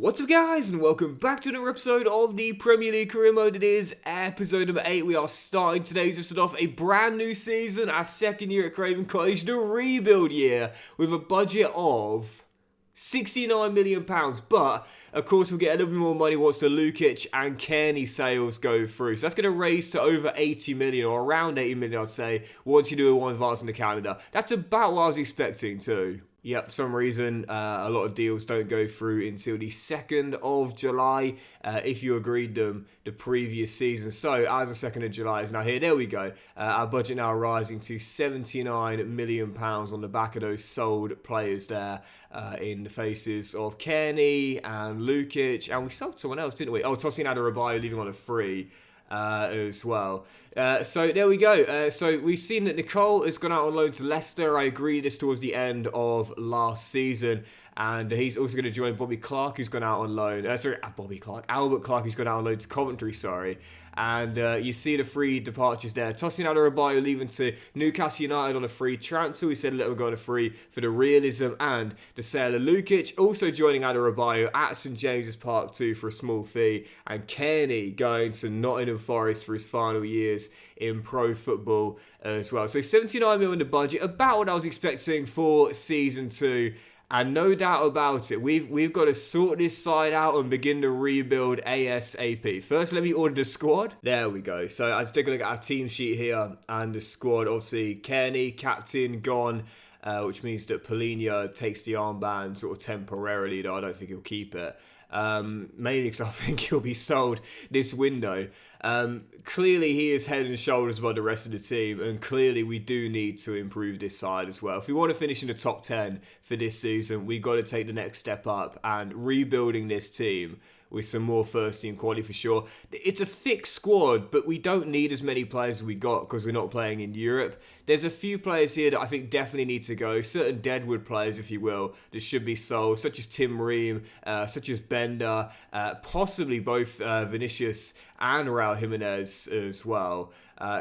What's up guys, and welcome back to another episode of the Premier League Career Mode. It is episode number 8. We are starting today's episode off a brand new season, our second year at Craven Cottage, the rebuild year, with a budget of £69 million. But, of course, we'll get a little bit more money once the Lukic and Kearney sales go through. So that's going to raise to over 80 million, or around 80 million, I'd say, once you do a one advance in the calendar. That's about what I was expecting too. Yep, for some reason, a lot of deals don't go through until the 2nd of July, if you agreed them the previous season. So, as the 2nd of July is now here, there we go. Our budget now rising to £79 million on the back of those sold players there, in the faces of Kearney and Lukic. And we sold someone else, didn't we? Oh, Tosin Adarabioyo leaving on a free. As well. So there we go. So we've seen that Nicole has gone out on loan to Leicester. I agree this towards the end of last season. And he's also going to join Bobby Clark, who's gone out on loan. Albert Clark, who's gone out on loan to Coventry, And you see the free departures there. Tosin Adarabioyo leaving to Newcastle United on a free transfer. We said let him go on a free for the realism and the sale of Lukic. Also joining Adarabioyo at St James's Park too for a small fee. And Kearney going to Nottingham Forest for his final years in pro football as well. So 79 million in the budget, about what I was expecting for season 2. And no doubt about it, we've got to sort this side out and begin to rebuild ASAP. First, let me order the squad. There we go. So let's take a look at our team sheet here and the squad. Obviously, Kearney, captain, gone, which means that Polina takes the armband sort of temporarily, though I don't think he'll keep it. Mainly because I think he'll be sold this window. Clearly he is head and shoulders above the rest of the team, and clearly we do need to improve this side as well. If we want to finish in the top 10 for this season, we've got to take the next step up, and rebuilding this team with some more first team quality for sure. It's a fixed squad, but we don't need as many players as we got because we're not playing in Europe. There's a few players here that I think definitely need to go, certain deadwood players, if you will, that should be sold, such as Tim Ream, such as Bender, possibly both Vinicius and Raul Jimenez as well.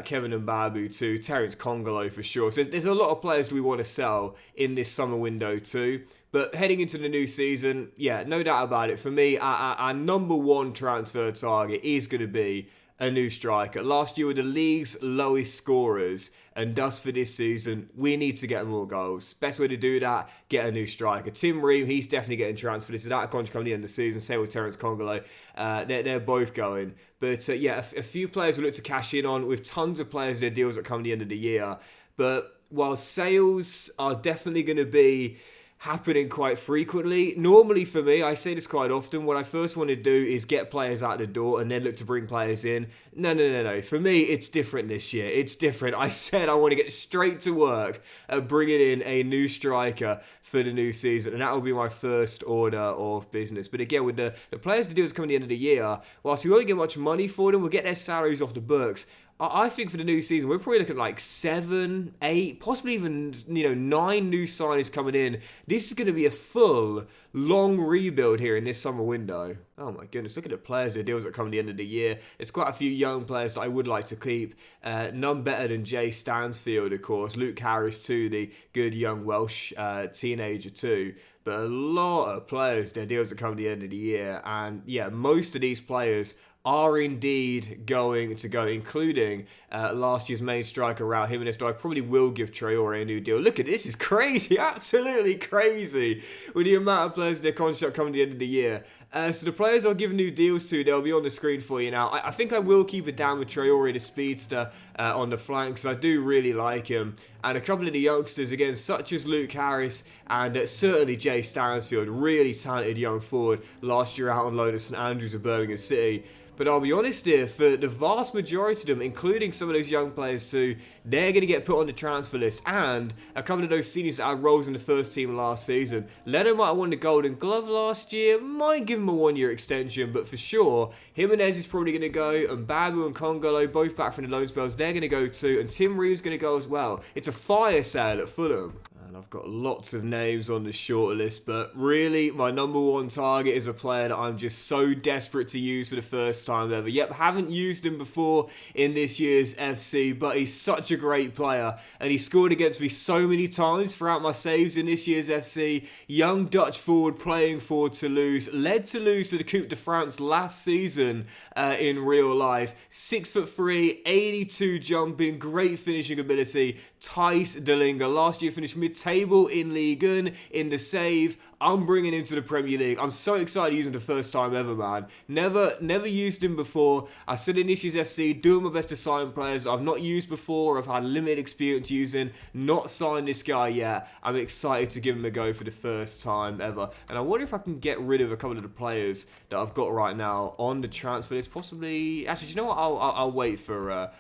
Kevin Mbabu too, Terence Congolo for sure. So there's a lot of players that we want to sell in this summer window too. But heading into the new season, yeah, no doubt about it. For me, our number one transfer target is going to be a new striker. Last year, we were the league's lowest scorers, and thus for this season, we need to get more goals. Best way to do that, get a new striker. Tim Ream, he's definitely getting transferred. This is out of contract coming at the end of the season. Same with Terence Congolo. They're both going. But yeah, a few players we'll look to cash in on, with tons of players their deals that come at the end of the year. But while sales are definitely going to be happening quite frequently. Normally for me, I say this quite often, what I first want to do is get players out the door and then look to bring players in. No. For me, it's different this year. It's different. I said I want to get straight to work at bringing in a new striker for the new season, and that will be my first order of business. But again, with the players to do is coming at the end of the year, whilst we won't get much money for them, we'll get their salaries off the books. I think for the new season, we're probably looking at like 7, 8, possibly even 9 new signings coming in. This is going to be a full, long rebuild here in this summer window. Oh my goodness, look at the players, the deals that come at the end of the year. There's quite a few young players that I would like to keep. None better than Jay Stansfield, of course. Luke Harris too, the good young Welsh teenager too. But a lot of players, their deals that come at the end of the year. And yeah, most of these players are indeed going to go, including last year's main striker, Raul Jimenez. I probably will give Traore a new deal. Look at this, is crazy, absolutely crazy, with the amount of players in their contract coming at the end of the year. So the players I'll give new deals to, they'll be on the screen for you now. I think I will keep it down with Traore, the speedster, on the flanks. I do really like him. And a couple of the youngsters, again, such as Luke Harris and certainly Jay Stansfield, really talented young forward, last year out on loan at St Andrews of Birmingham City. But I'll be honest here, for the vast majority of them, including some of those young players too, they're going to get put on the transfer list. And a couple of those seniors that had roles in the first team last season, Leno might have won the Golden Glove last year, might give him a 1-year extension, but for sure, Jimenez is probably going to go, and Babu and Congolo, both back from the loan spells, they're going to go too, and Tim Ream's going to go as well. It's a fire sale at Fulham. And I've got lots of names on the shortlist, but really my number one target is a player that I'm just so desperate to use for the first time ever. Yep, haven't used him before in this year's FC, but he's such a great player, and he scored against me so many times throughout my saves in this year's FC. Young Dutch forward playing for Toulouse, led Toulouse to the Coupe de France last season in real life. 6'3", 82 jumping, great finishing ability. Thijs Dallinga, last year finished mid-table in Ligue 1 in the save. I'm bringing him to the Premier League. I'm so excited using him the first time ever, man. Never used him before. I said in this year's FC, doing my best to sign players I've not used before, I've had limited experience using. Not signed this guy yet. I'm excited to give him a go for the first time ever. And I wonder if I can get rid of a couple of the players that I've got right now on the transfer list. Possibly, actually, do you know what? I'll wait for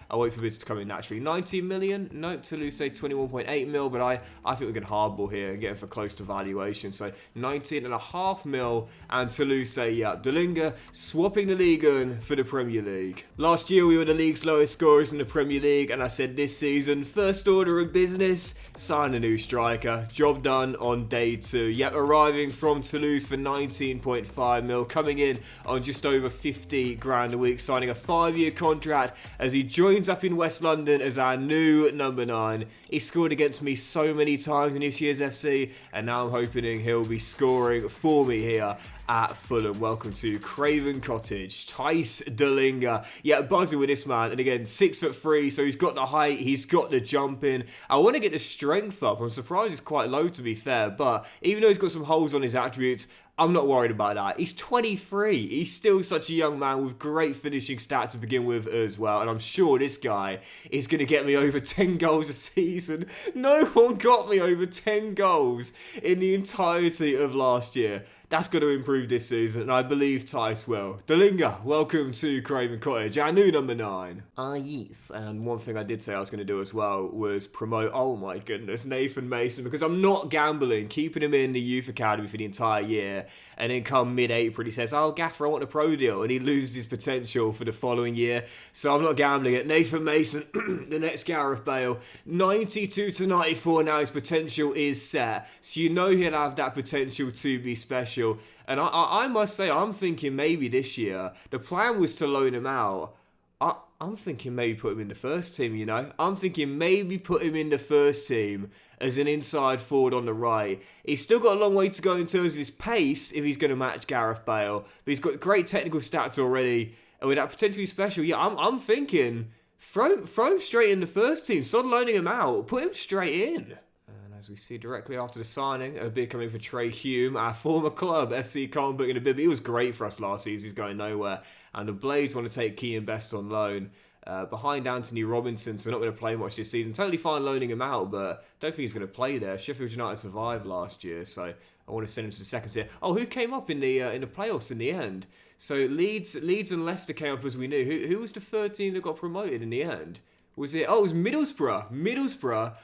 this to come in naturally. 19 million? Nope, Toulouse say 21.8 mil, but I think we can hardball here and get him for close to valuation. So 19.5 mil, and Toulouse say, yeah, Dallinga swapping the Ligue 1 for the Premier League. Last year we were the league's lowest scorers in the Premier League, and I said this season, first order of business, sign a new striker. Job done on day 2. Yep, arriving from Toulouse for 19.5 mil, coming in on just over 50 grand a week, signing a 5-year contract as he joins up in West London as our new number 9. He scored against me so many times in this year's FC, and now I'm hoping he'll be scoring for me here at Fulham. Welcome to Craven Cottage. Thijs Dallinga. Yeah, buzzing with this man. And again, 6'3", so he's got the height, he's got the jumping. I want to get the strength up. I'm surprised it's quite low, to be fair, but even though he's got some holes on his attributes, I'm not worried about that. He's 23. He's still such a young man with great finishing stats to begin with as well. And I'm sure this guy is going to get me over 10 goals a season. No one got me over 10 goals in the entirety of last year. That's going to improve this season, and I believe Thijs will. Dallinga, welcome to Craven Cottage, our new number 9. Yes, and one thing I did say I was going to do as well was promote, oh my goodness, Nathan Mason, because I'm not gambling, keeping him in the youth academy for the entire year, and then come mid-April he says, oh Gaffer, I want a pro deal, and he loses his potential for the following year, so I'm not gambling it. Nathan Mason, the next Gareth Bale, 92 to 94 now, his potential is set, so you know he'll have that potential to be special. And I must say, I'm thinking maybe this year, the plan was to loan him out. I'm thinking maybe put him in the first team, you know. I'm thinking maybe put him in the first team as an inside forward on the right. He's still got a long way to go in terms of his pace if he's going to match Gareth Bale. But he's got great technical stats already. And with that potentially special, yeah, I'm thinking throw him straight in the first team. Stop loaning him out. Put him straight in. As we see directly after the signing, a bid coming for Trey Hume, our former club, FC Colnbrook in a bid. He was great for us last season. He's going nowhere. And the Blades want to take Keane Best on loan. Behind Anthony Robinson, so not going to play much this season. Totally fine loaning him out, but don't think he's going to play there. Sheffield United survived last year, so I want to send him to the second tier. Oh, who came up in the playoffs in the end? So Leeds and Leicester came up as we knew. Who was the third team that got promoted in the end? Was it? Oh, it was Middlesbrough. Middlesbrough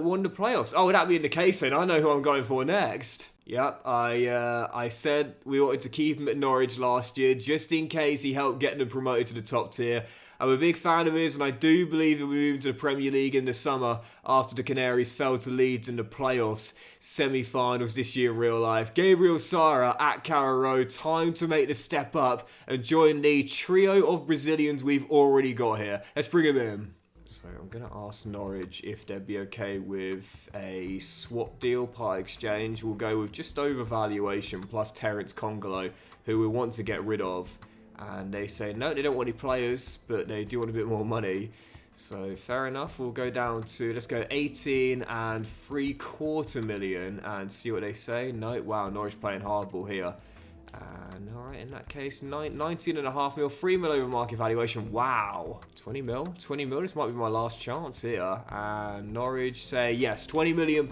won the playoffs. Oh, that being the case, then I know who I'm going for next. Yep, I said we wanted to keep him at Norwich last year, just in case he helped get them promoted to the top tier. I'm a big fan of his, and I do believe he'll be moving to the Premier League in the summer after the Canaries fell to Leeds in the playoffs semi-finals this year in real life. Gabriel, Sara at Carrow Road, time to make the step up and join the trio of Brazilians we've already got here. Let's bring him in. So I'm going to ask Norwich if they'd be okay with a swap deal, part exchange. We'll go with just over valuation plus Terence Congolo, who we want to get rid of. And they say, no, they don't want any players, but they do want a bit more money. So fair enough, we'll go down to, let's go 18.75 million and see what they say. No, wow, Norwich playing hardball here. And alright, in that case, 19.5 mil, 3 mil over market valuation. Wow, 20 mil, this might be my last chance here. And Norwich say yes, £20 million,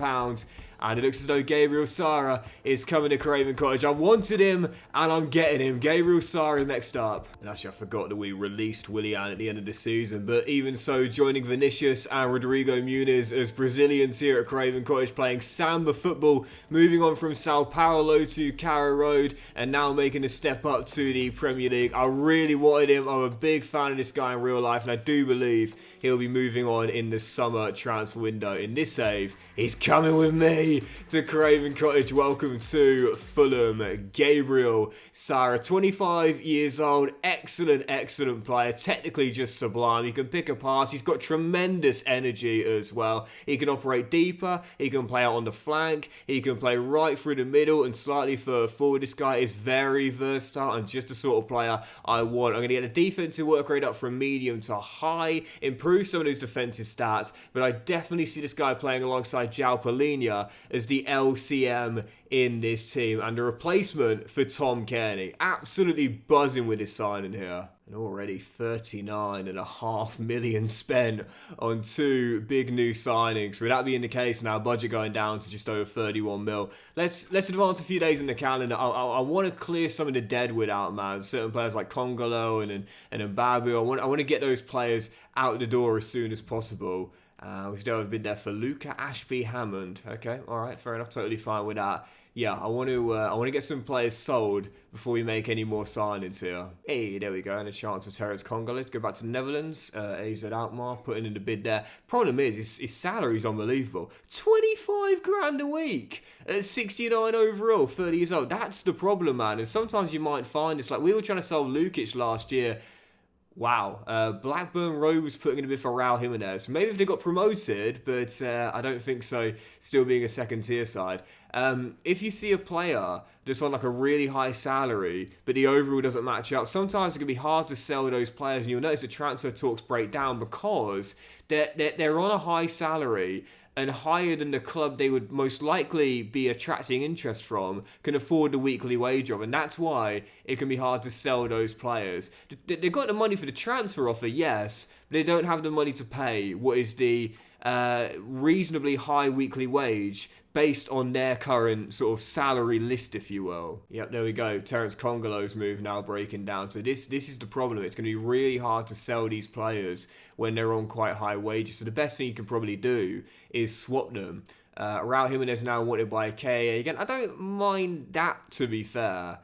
And it looks as though Gabriel Sara is coming to Craven Cottage. I wanted him, and I'm getting him. Gabriel Sara next up. And actually, I forgot that we released Willian at the end of the season. But even so, joining Vinicius and Rodrigo Muniz as Brazilians here at Craven Cottage, playing Samba football, moving on from Sao Paulo to Carrow Road, and now making a step up to the Premier League. I really wanted him. I'm a big fan of this guy in real life, and I do believe he'll be moving on in the summer transfer window. In this save, he's coming with me to Craven Cottage. Welcome to Fulham. Gabriel Sara, 25 years old, excellent player, technically just sublime. He can pick a pass, he's got tremendous energy as well. He can operate deeper, he can play out on the flank, he can play right through the middle and slightly further forward. This guy is very versatile and just the sort of player I want. I'm going to get the defensive work rate up from medium to high, improve some of those defensive stats, but I definitely see this guy playing alongside João Palhinha as the LCM in this team and a replacement for Tom Kearney. Absolutely buzzing with his signing here. And already 39.5 million spent on two big new signings. With that being the case, now budget going down to just over 31 mil. Let's advance a few days in the calendar. I want to clear some of the deadwood out, man. Certain players like Congolo and Mbabu. I want to get those players out the door as soon as possible. We still have been there for Luca Ashby Hammond. Okay, all right, fair enough. Totally fine with that. Yeah, I want to get some players sold before we make any more signings here. Hey, there we go, and a chance for Terence Congolo to go back to the Netherlands. AZ Alkmaar putting in the bid there. Problem is, his salary's unbelievable. 25 grand a week at 69 overall, 30 years old. That's the problem, man. And sometimes you might find it's like we were trying to sell Lukic last year. Wow, Blackburn Rovers putting in a bid for Raul Jimenez. Maybe if they got promoted, but I don't think so, still being a second tier side. If you see a player that's on like a really high salary, but the overall doesn't match up, sometimes it can be hard to sell those players, and you'll notice the transfer talks break down because they're on a high salary and higher than the club they would most likely be attracting interest from can afford the weekly wage of, and that's why it can be hard to sell those players. They've got the money for the transfer offer, yes, but they don't have the money to pay what is the reasonably high weekly wage based on their current sort of salary list, if you will. Yep, there we go. Terence Congolo's move now breaking down. So this is the problem. It's going to be really hard to sell these players when they're on quite high wages. So the best thing you can probably do is swap them. Raul Jimenez now wanted by KA. Again, I don't mind that, to be fair.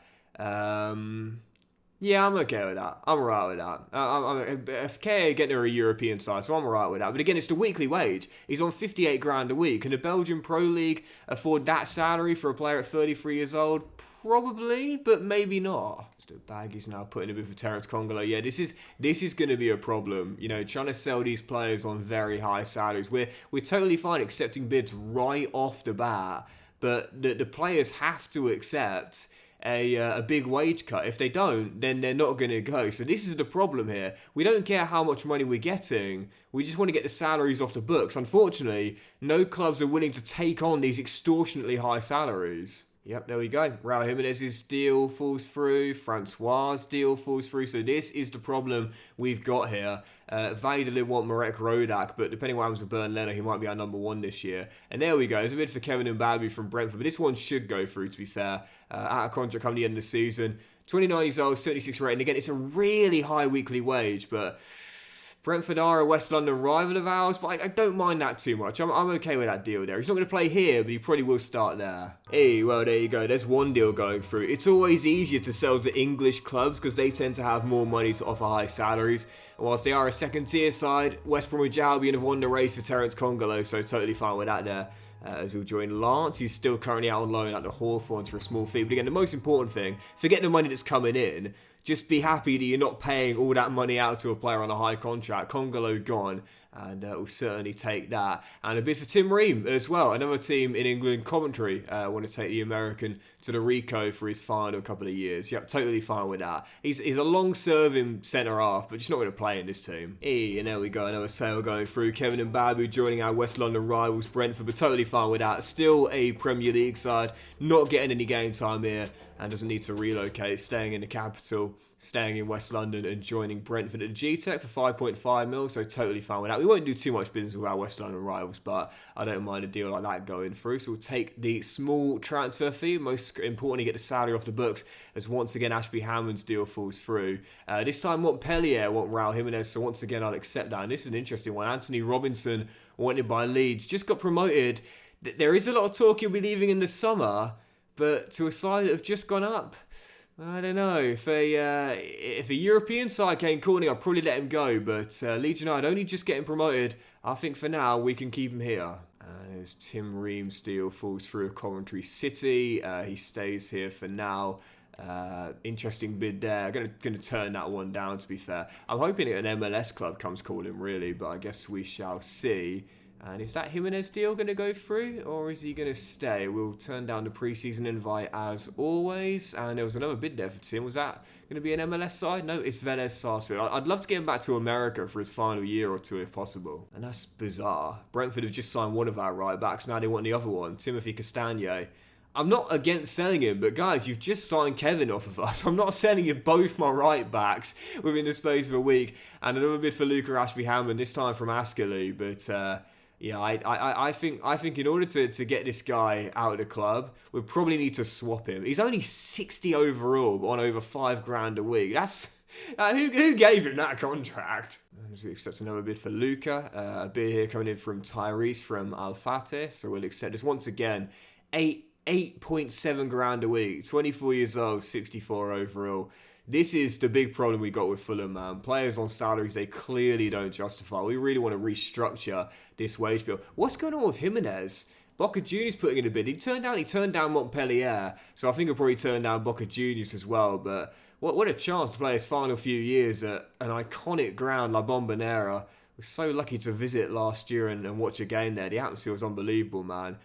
Yeah, I'm okay with that. I'm alright with that. If KA getting her a European side, so I'm alright with that. But again, it's the weekly wage. He's on 58 grand a week. Can the Belgian Pro League afford that salary for a player at 33 years old? Probably, but maybe not. Still Baggy's now putting a bit for Terence Congolo. Yeah, this is going to be a problem. You know, trying to sell these players on very high salaries. We're totally fine accepting bids right off the bat, but the players have to accept a big wage cut. If they don't, then they're not going to go. So this is the problem here. We don't care how much money we're getting. We just want to get the salaries off the books. Unfortunately, no clubs are willing to take on these extortionately high salaries. Yep, there we go. Raul Jimenez's deal falls through. Francois' deal falls through. So this is the problem we've got here. Valladolid want Marek Rodak, but depending what happens with Bernd Leno, he might be our number one this year. And there we go. There's a bid for Kevin Mbabu from Brentford, but this one should go through, to be fair. Out of contract come the end of the season. 29 years old, 76 rating. Again, it's a really high weekly wage, but Brentford are a West London rival of ours, but I don't mind that too much. I'm okay with that deal there. He's not going to play here, but he probably will start there. Hey, well, there you go. There's one deal going through. It's always easier to sell to English clubs because they tend to have more money to offer high salaries. And whilst they are a second-tier side, West Bromwich Albion have won the race for Terence Congolo, so totally fine with that there. As he'll join Lance, who's still currently out on loan at the Hawthorns for a small fee. But again, the most important thing, forget the money that's coming in. Just be happy that you're not paying all that money out to a player on a high contract. Congolo gone, and we'll certainly take that. And a bid for Tim Ream as well. Another team in England, Coventry, want to take the American to the Rico for his final couple of years. Yep, totally fine with that. He's a long-serving centre-half, but just not going to play in this team. And there we go, another sale going through. Kevin Mbabu joining our West London rivals, Brentford, but totally fine with that. Still a Premier League side, not getting any game time here. and doesn't need to relocate, staying in the capital, staying in West London and joining Brentford at G-Tech for 5.5 mil, so totally fine with that. We won't do too much business with our West London rivals, but I don't mind a deal like that going through. So we'll take the small transfer fee. Most importantly, get the salary off the books, as once again Ashby Hammond's deal falls through. This time Montpellier want Raul Jimenez, so once again I'll accept that. And this is an interesting one. Anthony Robinson, wanted by Leeds, just got promoted. There is a lot of talk he'll be leaving in the summer, but to a side that have just gone up. I don't know. If a European side came calling, I'd probably let him go. But Leeds United only just getting promoted. I think for now we can keep him here. As Tim Ream's deal falls through Coventry City, he stays here for now. Interesting bid there. Going to turn that one down, to be fair. I'm hoping an MLS club comes calling, really, but I guess we shall see. And is that Jimenez deal going to go through, or is he going to stay? We'll turn down the preseason invite as always. And there was another bid there for Tim. Was that going to be an MLS side? No, it's Vélez Sarsfield. I'd love to get him back to America for his final year or two if possible. And that's bizarre. Brentford have just signed one of our right backs. Now they want the other one, Timothy Castagne. I'm not against selling him, but guys, you've just signed Kevin off of us. I'm not selling you both my right backs within the space of a week. And another bid for Luca Ashby Hammond, this time from Ascoli. But yeah, I think in order to get this guy out of the club, we'll probably need to swap him. He's only 60 overall on over $5,000 a week. That's who gave him that contract? As we accept another bid for Luca, a bid here coming in from Tyrese from Al Fateh. So we'll accept this once again. 8.7 grand a week, 24 years old, 64 overall. This is the big problem we got with Fulham, man. Players on salaries they clearly don't justify. We really want to restructure this wage bill. What's going on with Jimenez? Boca Juniors putting in a bid. He turned down Montpellier, so I think he'll probably turn down Boca Juniors as well. But what a chance to play his final few years at an iconic ground, La Bombonera. Was so lucky to visit last year and watch a game there. The atmosphere was unbelievable, man.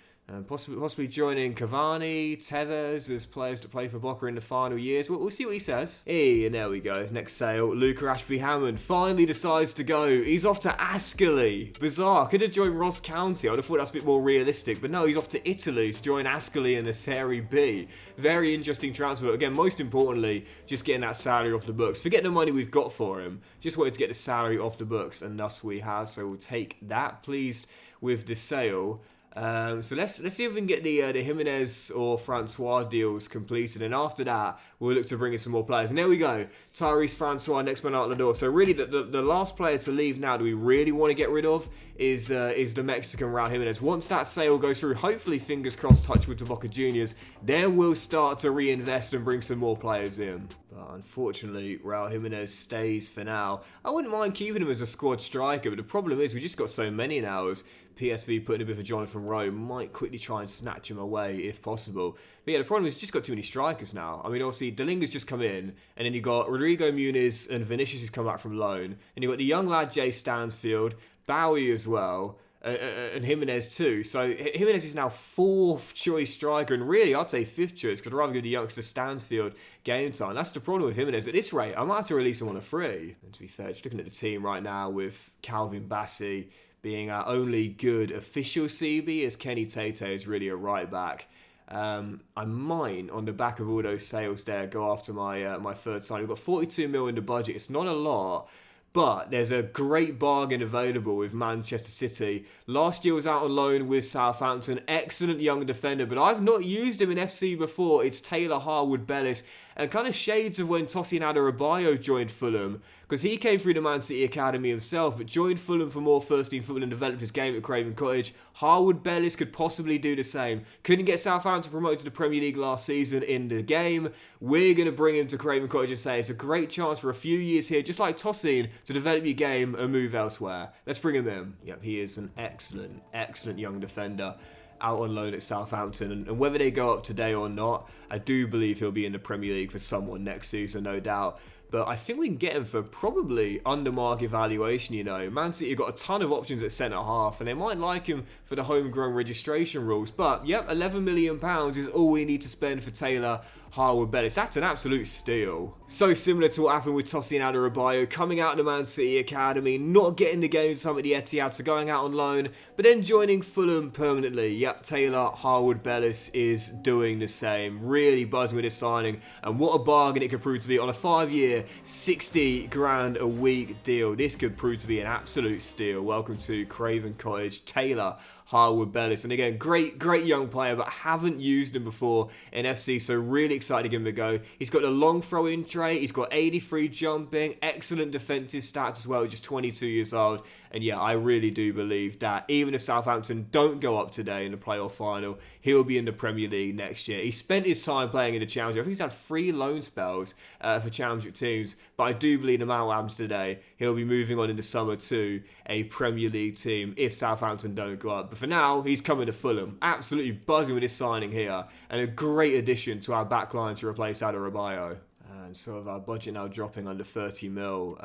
Possibly joining Cavani, Tevez as players to play for Boca in the final years. We'll see what he says. Hey, and there we go. Next sale, Luca Ashby Hammond finally decides to go. He's off to Ascoli. Bizarre. Could have joined Ross County. I would have thought that's a bit more realistic. But no, he's off to Italy to join Ascoli in the Serie B. Very interesting transfer. Again, most importantly, just getting that salary off the books. Forget the money we've got for him. Just wanted to get the salary off the books, and thus we have. So we'll take that. Pleased with the sale. So let's see if we can get the Jimenez or Francois deals completed, and after that we'll look to bring in some more players. And there we go, Tyrese Francois, next man out the door. So really the last player to leave now that we really want to get rid of is the Mexican Raul Jimenez. Once that sale goes through, hopefully fingers crossed, touch with the Boca Juniors, then we'll start to reinvest and bring some more players in. But unfortunately, Raul Jimenez stays for now. I wouldn't mind keeping him as a squad striker, but the problem is we just got so many now. As PSV putting a bit for Jonathan Rowe, might quickly try and snatch him away if possible. But yeah, the problem is we've just got too many strikers now. I mean, obviously, Dallinga's just come in, and then you got Rodrigo Muniz and Vinicius has come back from loan. And you got the young lad Jay Stansfield, Bowie as well, and Jimenez too. So Jimenez is now fourth choice striker, and really I'd say fifth choice, because I'd rather give the youngster Stansfield game time. That's the problem with Jimenez. At this rate, I might have to release him on a free. And to be fair, just looking at the team right now with Calvin Bassey being our only good official CB, as Kenny Tate is really a right back. I might, on the back of all those sales there, go after my third sign. We've got 42 mil in the budget. It's not a lot, but there's a great bargain available with Manchester City. Last year was out on loan with Southampton. Excellent young defender, but I've not used him in FC before. It's Taylor Harwood-Bellis. And kind of shades of when Tosin Adarabioyo joined Fulham, because he came through the Man City Academy himself, but joined Fulham for more first-team football and developed his game at Craven Cottage. Harwood-Bellis could possibly do the same. Couldn't get Southampton promoted to the Premier League last season in the game. We're going to bring him to Craven Cottage and say it's a great chance for a few years here, just like Tosin, to develop your game and move elsewhere. Let's bring him in. Yep, he is an excellent young defender, out on loan at Southampton, and whether they go up today or not, I do believe he'll be in the Premier League for someone next season, no doubt. but I think we can get him for probably under market valuation, you know. Man City have got a ton of options at centre-half, and they might like him for the homegrown registration rules. But, yep, £11 million is all we need to spend for Taylor Harwood-Bellis. That's an absolute steal. So similar to what happened with Tosin Adarabioyo, coming out of the Man City Academy, not getting the game time at the Etihad, so going out on loan, but then joining Fulham permanently. Yep, Taylor Harwood-Bellis is doing the same. Really buzzing with his signing, and what a bargain it could prove to be on a 5-year, 60 grand a week deal. This could prove to be an absolute steal. Welcome to Craven Cottage, Taylor Harwood-Bellis. And again, great young player, but haven't used him before in FC, so really excited to give him a go. He's got a long throw-in trait, he's got 83 jumping, excellent defensive stats as well, just 22 years old. And yeah, I really do believe that even if Southampton don't go up today in the playoff final, he'll be in the Premier League next year. He spent his time playing in the Championship. I think he's had 3 loan spells for Championship teams, but I do believe no matter what happens today, he'll be moving on in the summer to a Premier League team if Southampton don't go up. But for now, he's coming to Fulham. Absolutely buzzing with his signing here, and a great addition to our backline to replace Adarabioyo. And so with our budget now dropping under 30 mil,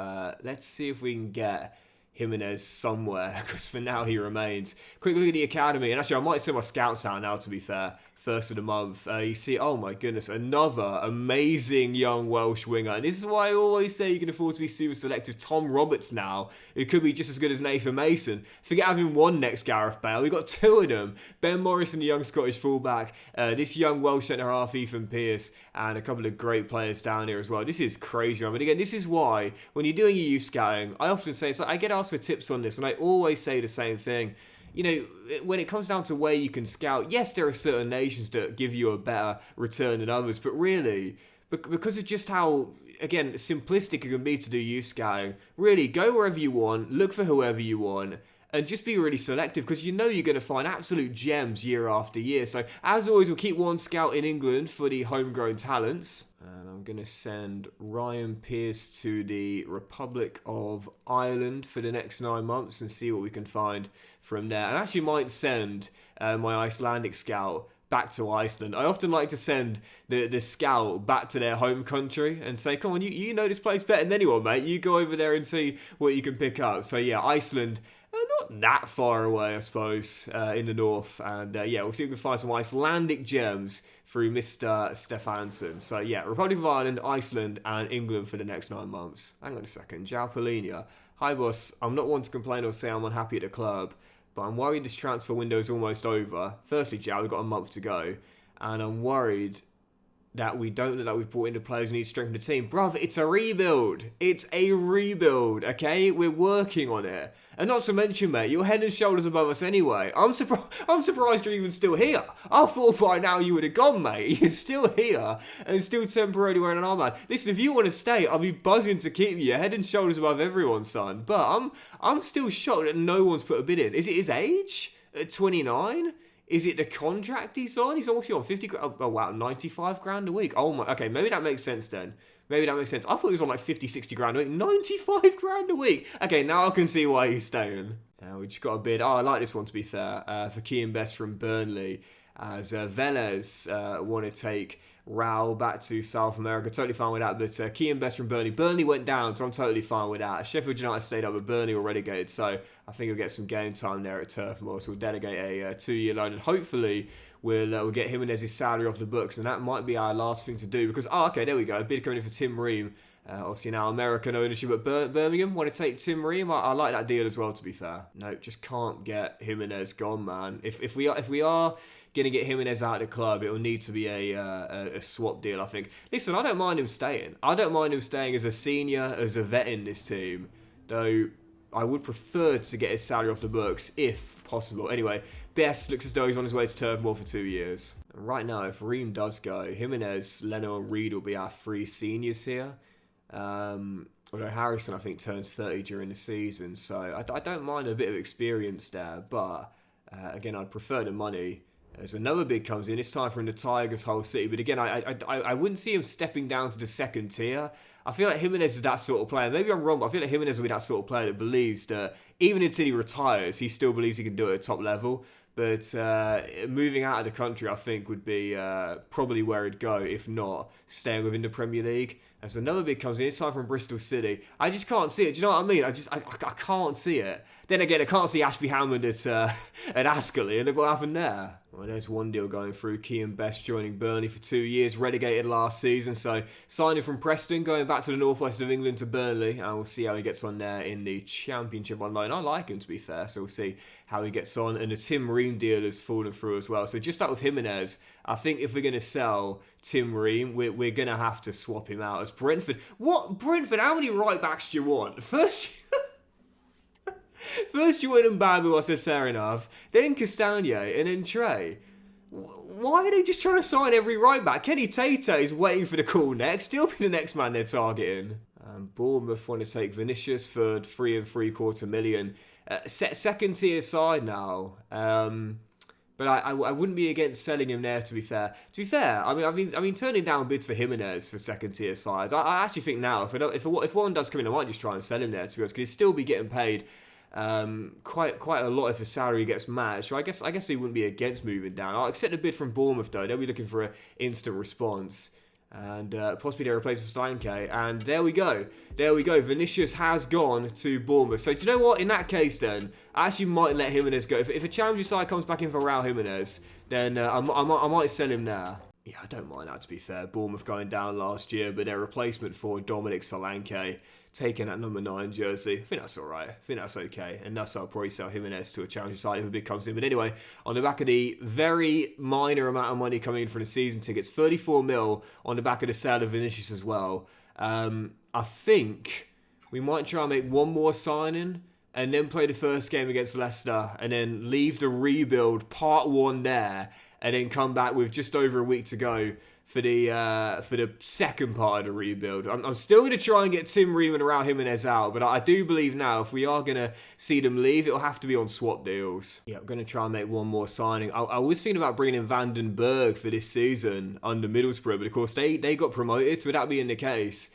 let's see if we can get Jimenez somewhere, because for now he remains. Quick look at the academy, and actually I might send my scouts out now, to be fair. First of the month, you see, oh my goodness, another amazing young Welsh winger. And this is why I always say you can afford to be super selective. Tom Roberts now, who could be just as good as Nathan Mason. Forget having one next Gareth Bale. We've got 2 of them. Ben Morrison, the young Scottish fullback, this young Welsh centre-half, Ethan Pearce, and a couple of great players down here as well. This is crazy, man. But again, this is why, when you're doing your youth scouting, I often say, so I get asked for tips on this, and I always say the same thing. You know, when it comes down to where you can scout, yes, there are certain nations that give you a better return than others, but really, because of just how, again, simplistic it can be to do youth scouting, really, go wherever you want, look for whoever you want, and just be really selective, because you know you're going to find absolute gems year after year. So, as always, we'll keep one scout in England for the homegrown talents. And I'm going to send Ryan Pearce to the Republic of Ireland for the next 9 months and see what we can find from there. And I actually might send my Icelandic scout back to Iceland. I often like to send the scout back to their home country and say, come on, you know this place better than anyone, mate. You go over there and see what you can pick up. So yeah, Iceland, not that far away, I suppose, in the north. And yeah, we'll see if we can find some Icelandic gems through Mr. Stefansson. So yeah, Republic of Ireland, Iceland, and England for the next 9 months. Hang on a second. João Palhinha. Hi, boss. I'm not one to complain or say I'm unhappy at the club, but I'm worried this transfer window is almost over. Firstly, João, we've got a month to go. And I'm worried that we don't look like we've brought in the players who need to strengthen the team. Bruv, it's a rebuild. It's a rebuild, okay? We're working on it. And not to mention, mate, you're head and shoulders above us anyway. I'm surprised you're even still here. I thought by now you would have gone, mate. You're still here and still temporarily wearing an armband. Listen, if you want to stay, I'll be buzzing to keep you. You're head and shoulders above everyone, son. But I'm still shocked that no one's put a bid in. Is it his age? At 29? Is it the contract he's on? He's obviously on 50 grand. Oh, wow, 95 grand a week. Oh, my. Okay, maybe that makes sense then. Maybe that makes sense. I thought he was on like 50, 60 grand a week. 95 grand a week. Okay, now I can see why he's staying. We just got a bid. Oh, I like this one, to be fair. For Kean Best from Burnley. As Velez want to take Raul back to South America. Totally fine with that. But Kean Best from Burnley. Burnley went down, so I'm totally fine with that. Sheffield United stayed up, but Burnley were relegated. So I think he'll get some game time there at Turf Moor. So we'll delegate a 2-year loan. And hopefully we'll get Jimenez's salary off the books. And that might be our last thing to do. Because, okay, there we go. A bid coming in for Tim Ream. Obviously now American ownership at Birmingham. Want to take Tim Ream? I like that deal as well, to be fair. No, just can't get Jimenez gone, man. If we are going to get Jimenez out of the club, it will need to be a swap deal, I think. Listen, I don't mind him staying. I don't mind him staying as a senior, as a vet in this team. Though I would prefer to get his salary off the books, if possible. Anyway, Best looks as though he's on his way to Turf Moor for 2 years. And right now, if Ream does go, Jimenez, Leno and Reed will be our 3 seniors here. Although Harrison, I think, turns 30 during the season, so I don't mind a bit of experience there, but again, I'd prefer the money. As another bid comes in, it's time for him to Tigers Hull City, but again, I wouldn't see him stepping down to the second tier. I feel like Jimenez is that sort of player. Maybe I'm wrong, but I feel like Jimenez will be that sort of player that believes that even until he retires, he still believes he can do it at top level. But moving out of the country, I think, would be probably where he'd go, if not staying within the Premier League. As another bid comes in, this time from Bristol City. I just can't see it. Do you know what I mean? I can't see it. Then again, I can't see Ashby Hammond at Ascoli, and look what happened there. Well, there's one deal going through. Kean Best joining Burnley for 2 years, relegated last season. So signing from Preston, going back to the northwest of England to Burnley, and we'll see how he gets on there in the Championship on loan. I like him, to be fair, so we'll see how he gets on. And the Tim Ream deal has fallen through as well. So just out with Jimenez, I think if we're going to sell Tim Ream, we're going to have to swap him out as Brentford. What? Brentford, how many right backs do you want? First you went Mbabu, I said fair enough. Then Castagne, and then Trey. Why are they just trying to sign every right back? Kenny Tate is waiting for the call next. He'll be the next man they're targeting. Bournemouth want to take Vinicius for $3 3/4 million. Second tier side now. But I wouldn't be against selling him there, to be fair. To be fair, I mean, I've been turning down bids for Jimenez for second tier sides. I actually think now, if one does come in, I might just try and sell him there, to be honest, because he'd still be getting paid quite a lot if his salary gets matched. So I guess he wouldn't be against moving down. I'll accept a bid from Bournemouth though. They'll be looking for an instant response. And possibly their replacement for Steinke. And there we go. Vinicius has gone to Bournemouth. So do you know what? In that case then, I actually might let Jimenez go. If a challenger side comes back in for Raul Jimenez, then I might sell him there. Yeah, I don't mind that, to be fair. Bournemouth going down last year, but their replacement for Dominic Solanke taking that number 9 jersey. I think that's alright. I think that's okay. And thus I'll probably sell Jimenez to a challenger side if a bid comes in. But anyway, on the back of the very minor amount of money coming in for the season tickets, 34 mil on the back of the sale of Vinicius as well. I think we might try and make one more signing and then play the first game against Leicester and then leave the rebuild part 1 there and then come back with just over a week to go for the second part of the rebuild. I'm still going to try and get Tim Ream and Raul Jimenez out, but I do believe now if we are going to see them leave, it'll have to be on swap deals. Yeah, I'm going to try and make one more signing. I was thinking about bringing in Van den Berg for this season under Middlesbrough, but of course they got promoted, so with that being the case,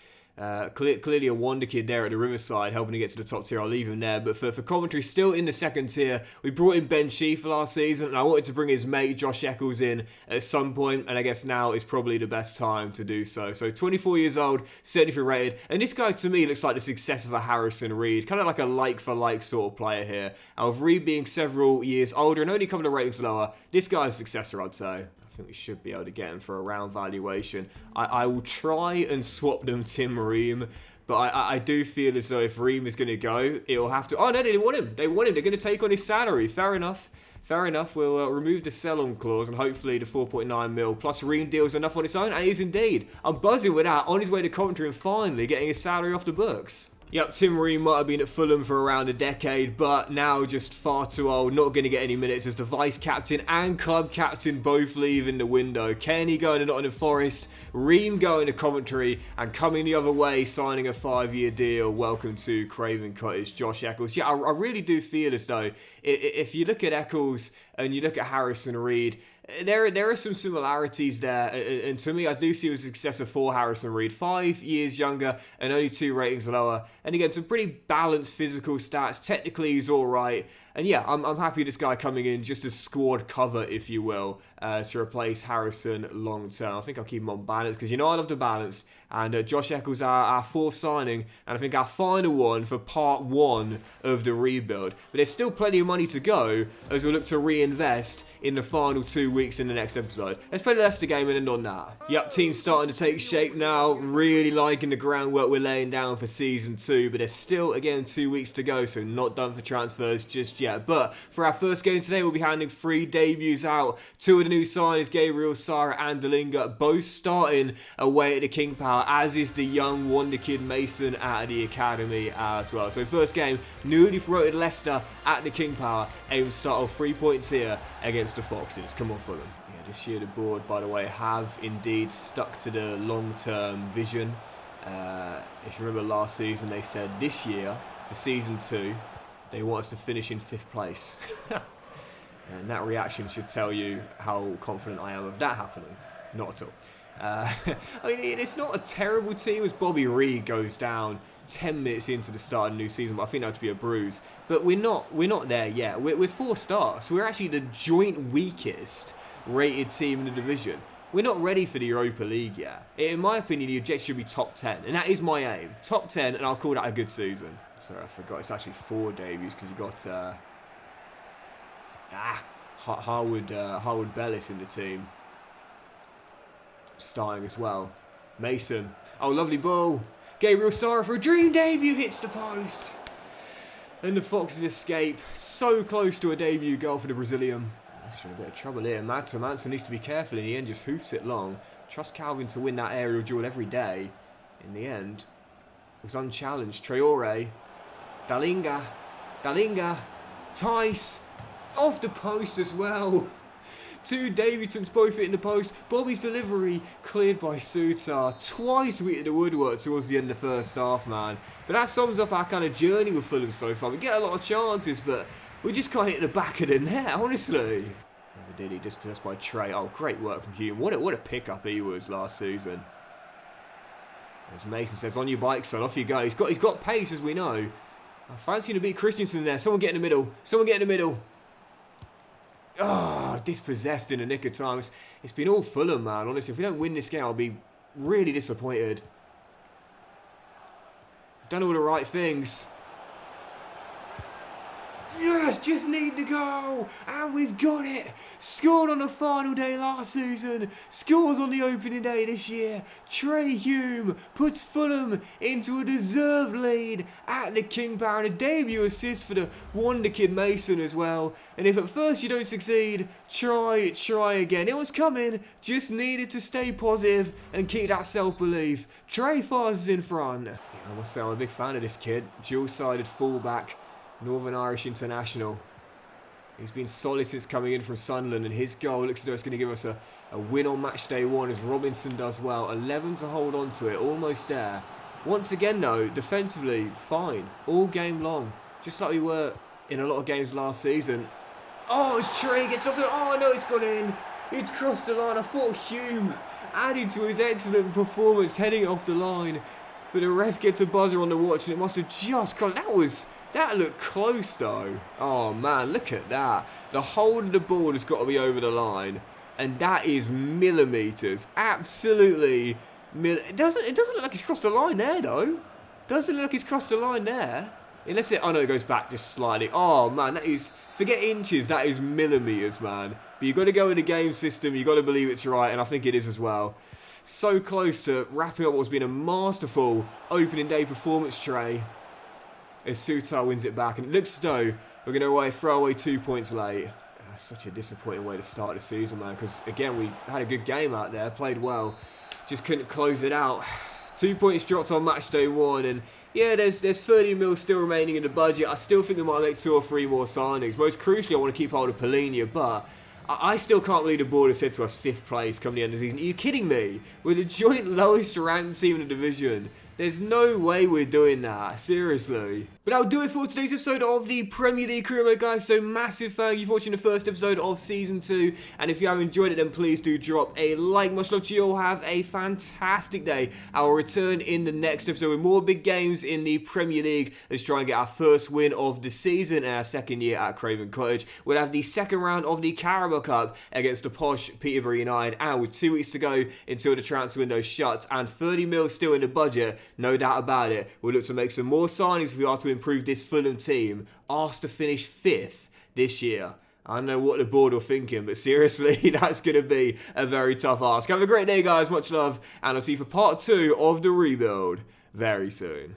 clearly a wonder kid there at the Riverside, helping to get to the top tier. I'll leave him there. But for Coventry, still in the second tier, we brought in Ben Sheaffer last season, and I wanted to bring his mate Josh Eccles in at some point, and I guess now is probably the best time to do so. So 24 years old, 73 rated, and this guy to me looks like the successor of Harrison Reed, kind of like a like-for-like sort of player here. Out of Reed being several years older and only a couple of ratings lower, this guy's a successor, I'd say. I think we should be able to get him for a round valuation. I will try and swap them Tim Ream, but I do feel as though if Ream is going to go, it'll have to... Oh, no, they didn't want him. They want him. They're going to take on his salary. Fair enough. We'll remove the sell-on clause and hopefully the 4.9 mil plus Ream deals enough on its own. And it is indeed. I'm buzzing with that on his way to Coventry and finally getting his salary off the books. Yep, Tim Ream might have been at Fulham for around a decade, but now just far too old, not going to get any minutes as the vice-captain and club captain both leave in the window. Kenny going to Nottingham Forest, Ream going to Coventry, and coming the other way, signing a 5-year deal. Welcome to Craven Cottage, Josh Eccles. Yeah, I really do feel as though if you look at Eccles and you look at Harrison Reed, there are some similarities there, and to me, I do see a successor for Harrison Reed. 5 years younger and only 2 ratings lower. And again, some pretty balanced physical stats. Technically, he's all right. And yeah, I'm happy this guy coming in just as squad cover, if you will, to replace Harrison long term. I think I'll keep him on balance because, you know, I love the balance. And Josh Eccles, our 4th signing, and I think our final one for part 1 of the rebuild. But there's still plenty of money to go as we look to reinvest in the final 2 weeks in the next episode. Let's play the Leicester game and end on that. Yep, team's starting to take shape now. Really liking the groundwork we're laying down for Season 2. But there's still, again, 2 weeks to go, so not done for transfers just yet. But for our first game today, we'll be handing 3 debuts out. 2 of the new signings, Gabriel, Sara and Dallinga, both starting away at the King Power, as is the young wonder kid Mason at the academy as well. So first game, newly promoted Leicester at the King Power, aim to start off 3 points here against the Foxes. Come on, Fulham. Yeah, this year the board, by the way, have indeed stuck to the long-term vision. If you remember last season, they said this year, for Season 2, they want us to finish in 5th place. And that reaction should tell you how confident I am of that happening. Not at all. I mean, it's not a terrible team as Bobby Reed goes down 10 minutes into the start of the new season, but I think that would be a bruise. But we're not there yet. We're 4 stars. We're actually the joint weakest rated team in the division. We're not ready for the Europa League yet. In my opinion, the objective should be top 10, and that is my aim. Top 10, and I'll call that a good season. Sorry, I forgot. It's actually 4 debuts because you got Harwood-Bellis in the team, starting as well. Mason. Oh, lovely ball. Gabriel, Sara for a dream debut, hits the post. And the Foxes escape. So close to a debut goal for the Brazilian. He's in a bit of trouble here. Manson needs to be careful. In the end, just hoofs it long. Trust Calvin to win that aerial duel every day. In the end, it was unchallenged. Traore. Dallinga. Thijs. Off the post as well. 2 debutants both hitting the post. Bobby's delivery cleared by Suter. Twice we hit the woodwork towards the end of the first half, man. But that sums up our kind of journey with Fulham so far. We get a lot of chances, but we just can't hit the back of the net, honestly. Never did he, dispossessed by Trey. Oh, great work from Hume. What a pickup he was last season. As Mason says, on your bike, son, off you go. He's got pace, as we know. I fancy him to beat Christensen there. Someone get in the middle. Oh, dispossessed in the nick of time. It's been all Fulham, man. Honestly, if we don't win this game, I'll be really disappointed. Done all the right things. Yes, just need to go. And we've got it. Scored on the final day last season. Scores on the opening day this year. Trey Hume puts Fulham into a deserved lead at the King Power. And a debut assist for the wonder kid Mason as well. And if at first you don't succeed, try again. It was coming. Just needed to stay positive and keep that self-belief. Trey fires us in front. Yeah, I must say I'm a big fan of this kid. Dual-sided fullback. Northern Irish international. He's been solid since coming in from Sunderland, and his goal looks as though it's going to give us a win on match day 1 as Robinson does well. 11 to hold on to it, almost there. Once again though, defensively, fine. All game long. Just like we were in a lot of games last season. Oh, as Trey gets off the... Oh no, it's gone in. It's crossed the line. I thought Hume added to his excellent performance heading off the line. But the ref gets a buzzer on the watch, and it must have just crossed. That looked close though. Oh man, look at that. The hold of the ball has got to be over the line. And that is millimetres. Absolutely. It doesn't look like he's crossed the line there though. Doesn't look like he's crossed the line there. Unless it, oh no, it goes back just slightly. Oh man, that is, forget inches, that is millimetres, man. But you've got to go in the game system, you've got to believe it's right, and I think it is as well. So close to wrapping up what's been a masterful opening day performance, Trey. As Suter wins it back, and it looks as though we're going to throw away 2 points late. That's such a disappointing way to start the season, man, because again, we had a good game out there, played well, just couldn't close it out. 2 points dropped on match day 1, and yeah, there's 30 mil still remaining in the budget. I still think we might make 2 or 3 more signings. Most crucially, I want to keep hold of Polina, but I still can't believe the board has said to us 5th place come the end of the season. Are you kidding me? We're the joint lowest ranked team in the division. There's no way we're doing that, seriously. But that'll do it for today's episode of the Premier League Career Mode, guys. So massive thank you for watching the first episode of Season 2. And if you have enjoyed it, then please do drop a like. Much love to you all. Have a fantastic day. I will return in the next episode with more big games in the Premier League. Let's try and get our first win of the season and our second year at Craven Cottage. We'll have the second round of the Carabao Cup against the posh Peterborough United. And with 2 weeks to go until the transfer window shuts and 30 mil still in the budget, no doubt about it, we'll look to make some more signings if we are to improve this Fulham team, asked to finish 5th this year. I don't know what the board are thinking, but seriously, that's going to be a very tough ask. Have a great day, guys. Much love, and I'll see you for part 2 of the rebuild very soon.